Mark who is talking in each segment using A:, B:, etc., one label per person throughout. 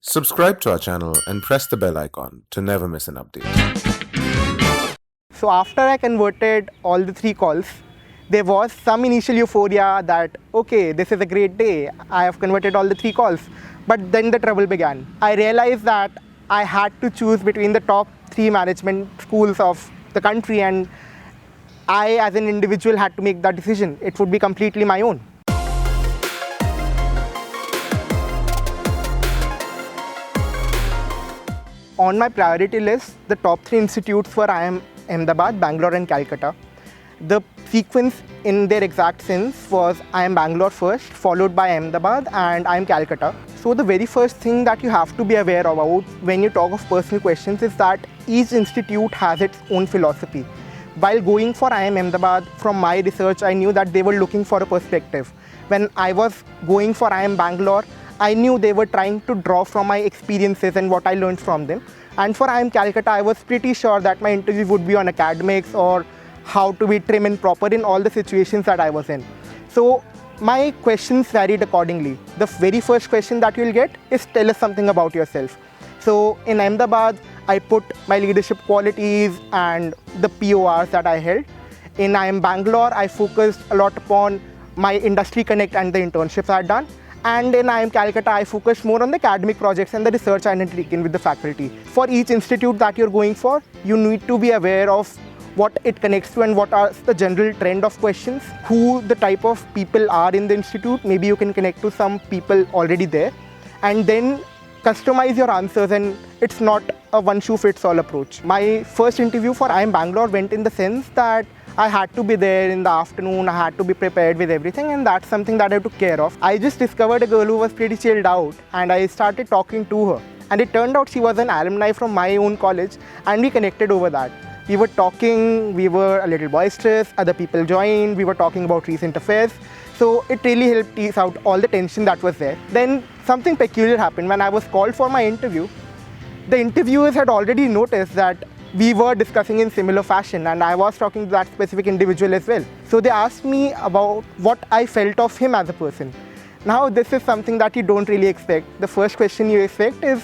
A: Subscribe to our channel and press the bell icon to never miss an update.
B: So after I converted all the 3 calls, there was some initial euphoria that, okay, this is a great day. I have converted all the 3 calls. But then the trouble began. I realized that I had to choose between the top 3 management schools of the country, and I as an individual had to make that decision. It would be completely my own. On my priority list, the top 3 institutes were IIM Ahmedabad, Bangalore and Calcutta. The sequence in their exact sense was IIM Bangalore first, followed by Ahmedabad and IIM Calcutta. So the very first thing that you have to be aware about when you talk of personal questions is that each institute has its own philosophy. While going for IIM Ahmedabad, from my research, I knew that they were looking for a perspective. When I was going for IIM Bangalore, I knew they were trying to draw from my experiences and what I learned from them. And for IIM Calcutta, I was pretty sure that my interview would be on academics or how to be trim and proper in all the situations that I was in. So my questions varied accordingly. The very first question that you'll get is, tell us something about yourself. So in Ahmedabad, I put my leadership qualities and the PORs that I held. In IIM Bangalore, I focused a lot upon my industry connect and the internships I had done. And in IIM Calcutta, I focused more on the academic projects and the research I undertaken with the faculty. For each institute that you're going for, you need to be aware of what it connects to and what are the general trend of questions, who the type of people are in the institute. Maybe you can connect to some people already there, and then customize your answers, and it's not a one-shoe-fits-all approach. My first interview for IIM Bangalore went in the sense that I had to be there in the afternoon, I had to be prepared with everything, and that's something that I took care of. I just discovered a girl who was pretty chilled out, and I started talking to her. And it turned out she was an alumni from my own college, and we connected over that. We were talking, we were a little boisterous, other people joined, we were talking about recent affairs. So it really helped ease out all the tension that was there. Then something peculiar happened. When I was called for my interview, the interviewers had already noticed that we were discussing in similar fashion, and I was talking to that specific individual as well. So they asked me about what I felt of him as a person. Now this is something that you don't really expect. The first question you expect is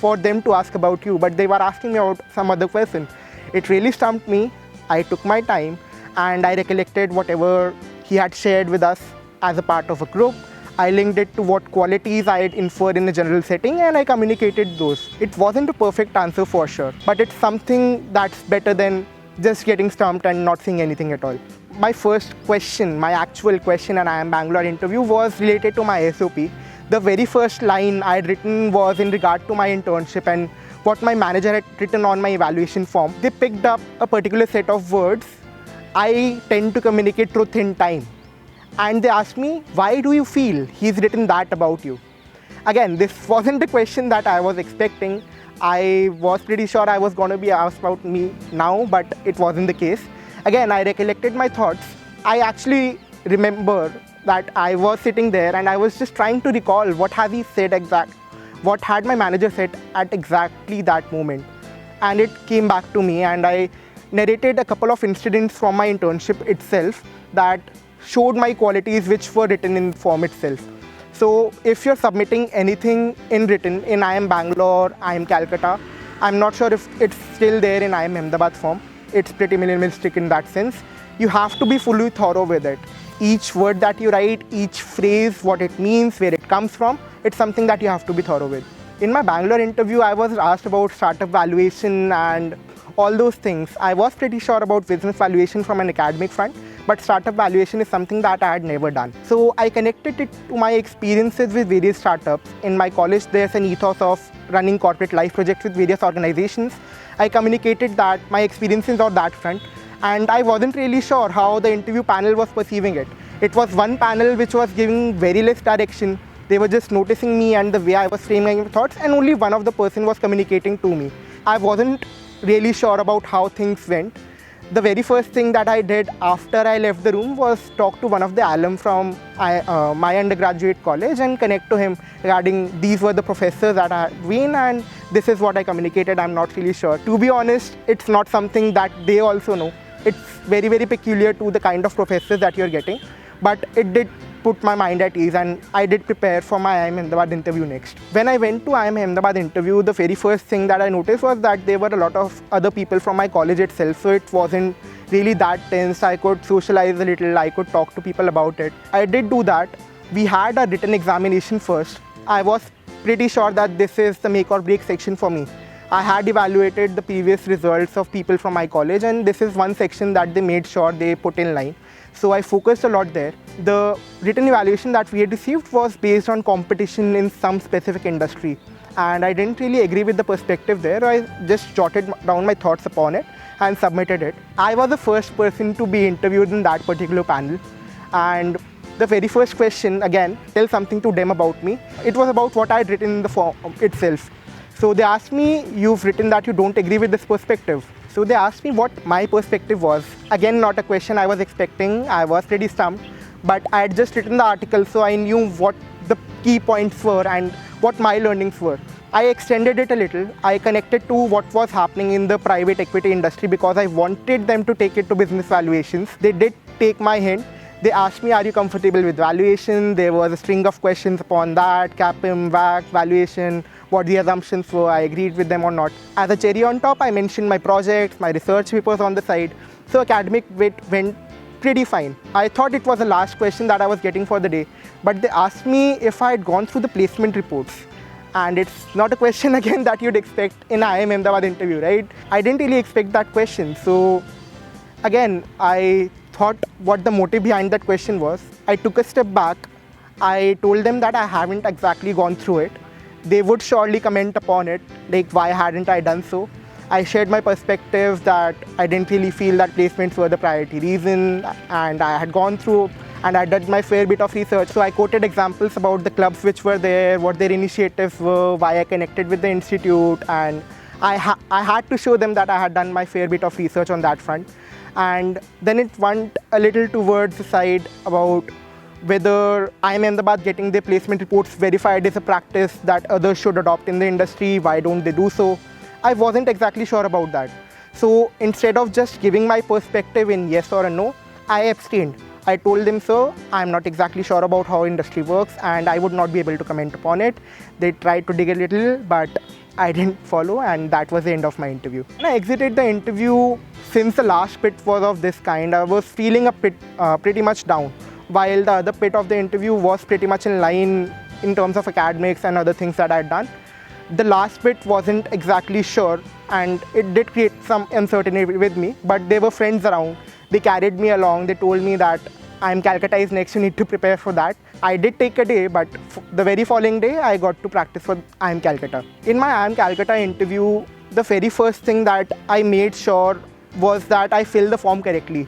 B: for them to ask about you, but they were asking me about some other person. It really stumped me. I took my time and I recollected whatever he had shared with us as a part of a group. I linked it to what qualities I had inferred in a general setting, and I communicated those. It wasn't a perfect answer for sure, but it's something that's better than just getting stumped and not saying anything at all. My first question, my actual question in IIM Bangalore interview was related to my SOP. The very first line I had written was in regard to my internship and what my manager had written on my evaluation form. They picked up a particular set of words. I tend to communicate truth in time. And they asked me, why do you feel he's written that about you? Again, this wasn't the question that I was expecting. I was pretty sure I was going to be asked about me now, but it wasn't the case. Again, I recollected my thoughts. I actually remember that I was sitting there and I was just trying to recall what has he said what had my manager said at exactly that moment. And it came back to me, and I narrated a couple of incidents from my internship itself that showed my qualities which were written in form itself. So if you're submitting anything in written in IIM Bangalore, IIM Calcutta, I'm not sure if it's still there in IIM Ahmedabad form. It's pretty minimalistic in that sense. You have to be fully thorough with it. Each word that you write, each phrase, what it means, where it comes from, it's something that you have to be thorough with. In my Bangalore interview, I was asked about startup valuation and all those things. I was pretty sure about business valuation from an academic front, but startup valuation is something that I had never done. So I connected it to my experiences with various startups. In my college, there's an ethos of running corporate life projects with various organizations. I communicated that my experiences on that front, and I wasn't really sure how the interview panel was perceiving it. It was one panel which was giving very less direction. They were just noticing me and the way I was framing my thoughts, and only one of the person was communicating to me. I wasn't really sure about how things went. The very first thing that I did after I left the room was talk to one of the alum from my undergraduate college and connect to him regarding these were the professors that I had been, and this is what I communicated. I'm not really sure. To be honest, it's not something that they also know. It's very, very peculiar to the kind of professors that you're getting, but it did put my mind at ease, and I did prepare for my IIM Ahmedabad interview next. When I went to IIM Ahmedabad interview, the very first thing that I noticed was that there were a lot of other people from my college itself, so it wasn't really that tense. I could socialize a little, I could talk to people about it. I did do that. We had a written examination first. I was pretty sure that this is the make or break section for me. I had evaluated the previous results of people from my college, and this is one section that they made sure they put in line. So I focused a lot there. The written evaluation that we had received was based on competition in some specific industry, and I didn't really agree with the perspective there. I just jotted down my thoughts upon it and submitted it. I was the first person to be interviewed in that particular panel, and the very first question, again, tell something to them about me. It was about what I had written in the form itself. So they asked me, you've written that you don't agree with this perspective. So they asked me what my perspective was. Again, not a question I was expecting. I was pretty stumped, but I had just written the article, so I knew what the key points were and what my learnings were. I extended it a little. I connected to what was happening in the private equity industry because I wanted them to take it to business valuations. They did take my hint. They asked me, are you comfortable with valuation? There was a string of questions upon that, CAPM, WAC, valuation, what the assumptions were, I agreed with them or not. As a cherry on top, I mentioned my projects, my research papers on the side. So academic bit went pretty fine. I thought it was the last question that I was getting for the day, but they asked me if I had gone through the placement reports. And it's not a question again that you'd expect in IIM Ahmedabad interview, right? I didn't really expect that question. So again, I thought what the motive behind that question was. I took a step back. I told them that I haven't exactly gone through it. They would surely comment upon it, like why hadn't I done so. I shared my perspectives that I didn't really feel that placements were the priority reason, and I had gone through and I did my fair bit of research. So I quoted examples about the clubs which were there, what their initiatives were, why I connected with the institute, and I had to show them that I had done my fair bit of research on that front. And then it went a little towards the side about whether IIM Ahmedabad getting their placement reports verified is a practice that others should adopt in the industry, why don't they do so? I wasn't exactly sure about that. So instead of just giving my perspective in yes or a no, I abstained. I told them, sir, I'm not exactly sure about how industry works and I would not be able to comment upon it. They tried to dig a little, but I didn't follow, and that was the end of my interview. When I exited the interview, since the last bit was of this kind, I was feeling a bit pretty much down, while the other bit of the interview was pretty much in line in terms of academics and other things that I had done. The last bit wasn't exactly sure, and it did create some uncertainty with me, but there were friends around. They carried me along. They told me that IIM Calcutta is next, you need to prepare for that. I did take a day, but the very following day, I got to practice for IIM Calcutta. In my IIM Calcutta interview, the very first thing that I made sure was that I filled the form correctly.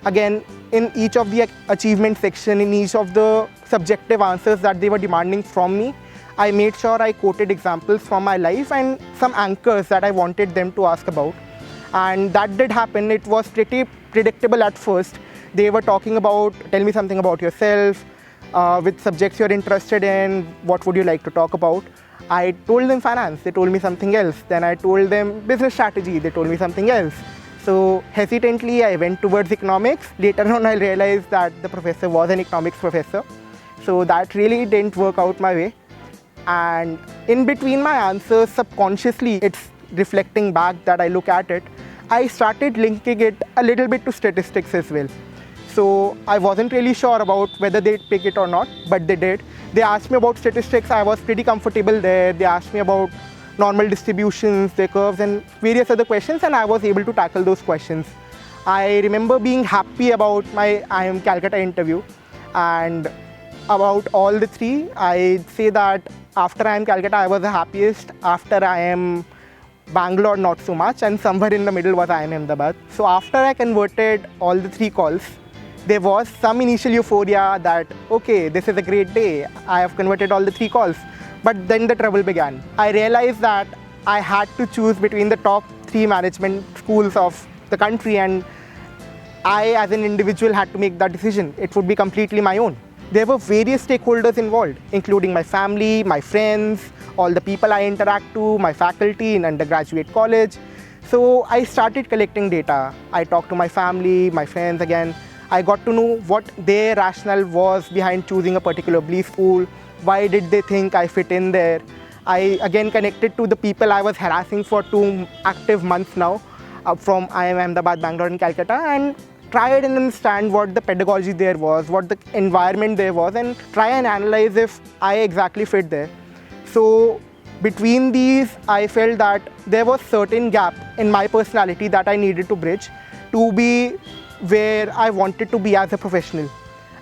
B: Again, in each of the achievement section, in each of the subjective answers that they were demanding from me, I made sure I quoted examples from my life and some anchors that I wanted them to ask about. And that did happen. It was pretty predictable at first. They were talking about, tell me something about yourself, which subjects you're interested in, what would you like to talk about. I told them finance, they told me something else. Then I told them business strategy, they told me something else. So hesitantly, I went towards economics. Later on, I realized that the professor was an economics professor. So that really didn't work out my way. And in between my answers, subconsciously, it's reflecting back that I look at it, I started linking it a little bit to statistics as well. So I wasn't really sure about whether they'd pick it or not, but they did. They asked me about statistics. I was pretty comfortable there. They asked me about normal distributions, their curves, and various other questions, and I was able to tackle those questions. I remember being happy about my IIM Calcutta interview, and about all the three, I'd say that after IIM Calcutta, I was the happiest. After IIM Bangalore, not so much, and somewhere in the middle was IIM Ahmedabad. So after I converted all the three calls, there was some initial euphoria that, okay, this is a great day. I have converted all the three calls. But then the trouble began. I realized that I had to choose between the top three management schools of the country, and I, as an individual, had to make that decision. It would be completely my own. There were various stakeholders involved, including my family, my friends, all the people I interact to, my faculty in undergraduate college. So I started collecting data. I talked to my family, my friends again. I got to know what their rationale was behind choosing a particular B school, why did they think I fit in there. I again connected to the people I was harassing for 2 active months now from IIM Ahmedabad, Bangalore and Calcutta, and tried and understand what the pedagogy there was, what the environment there was, and try and analyze if I exactly fit there. So between these, I felt that there was certain gap in my personality that I needed to bridge to be where I wanted to be as a professional.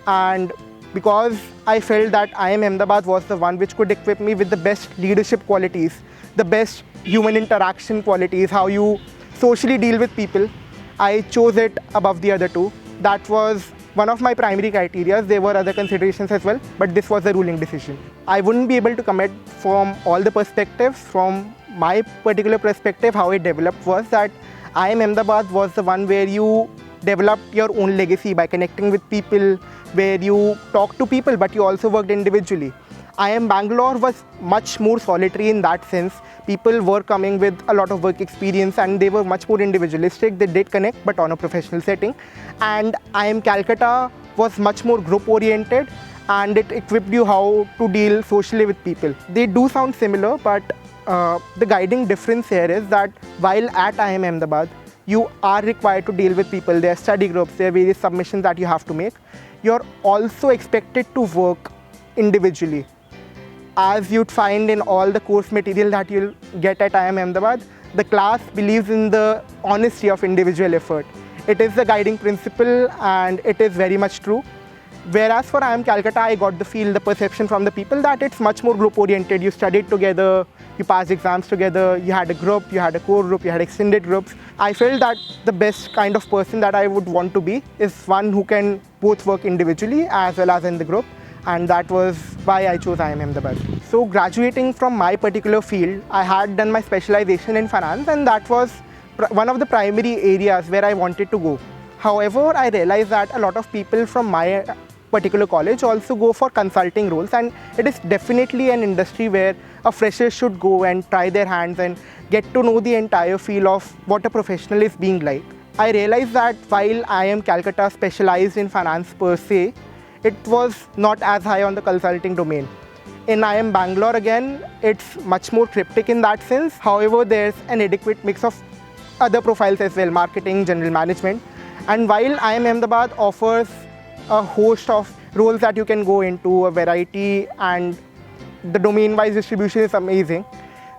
B: And because I felt that IIM Ahmedabad was the one which could equip me with the best leadership qualities, the best human interaction qualities, how you socially deal with people, I chose it above the other two. That was one of my primary criteria. There were other considerations as well, but this was the ruling decision. I wouldn't be able to comment from all the perspectives. From my particular perspective, how it developed was that IIM Ahmedabad was the one where you developed your own legacy by connecting with people, where you talked to people, but you also worked individually. IIM Bangalore was much more solitary in that sense. People were coming with a lot of work experience and they were much more individualistic. They did connect, but on a professional setting. And IIM Calcutta was much more group oriented and it equipped you how to deal socially with people. They do sound similar, but the guiding difference here is that while at IIM Ahmedabad, you are required to deal with people. There are study groups, there are various submissions that you have to make. You're also expected to work individually. As you'd find in all the course material that you'll get at IIM Ahmedabad, the class believes in the honesty of individual effort. It is the guiding principle and it is very much true. Whereas for IIM Calcutta, I got the feel, the perception from the people that it's much more group oriented. You studied together, you passed exams together, you had a group, you had a core group, you had extended groups. I felt that the best kind of person that I would want to be is one who can both work individually as well as in the group. And that was why I chose IIM Ahmedabad. So graduating from my particular field, I had done my specialization in finance and that was one of the primary areas where I wanted to go. However, I realized that a lot of people from my particular college also go for consulting roles, and it is definitely an industry where a fresher should go and try their hands and get to know the entire feel of what a professional is being like. I realized that while IIM Calcutta specialized in finance per se, it was not as high on the consulting domain. In IIM Bangalore again, it's much more cryptic in that sense. However, there's an adequate mix of other profiles as well, marketing, general management. And while IIM Ahmedabad offers a host of roles that you can go into, a variety, and the domain-wise distribution is amazing,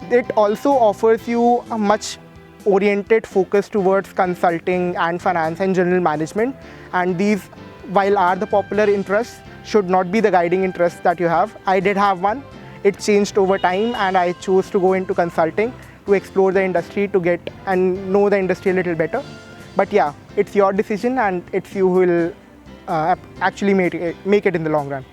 B: it also offers you a much oriented focus towards consulting and finance and general management. And these, while are the popular interests, should not be the guiding interests that you have. I did have one. It changed over time and I chose to go into consulting to explore the industry, to get and know the industry a little better. But yeah, it's your decision and it's you who will actually make it in the long run.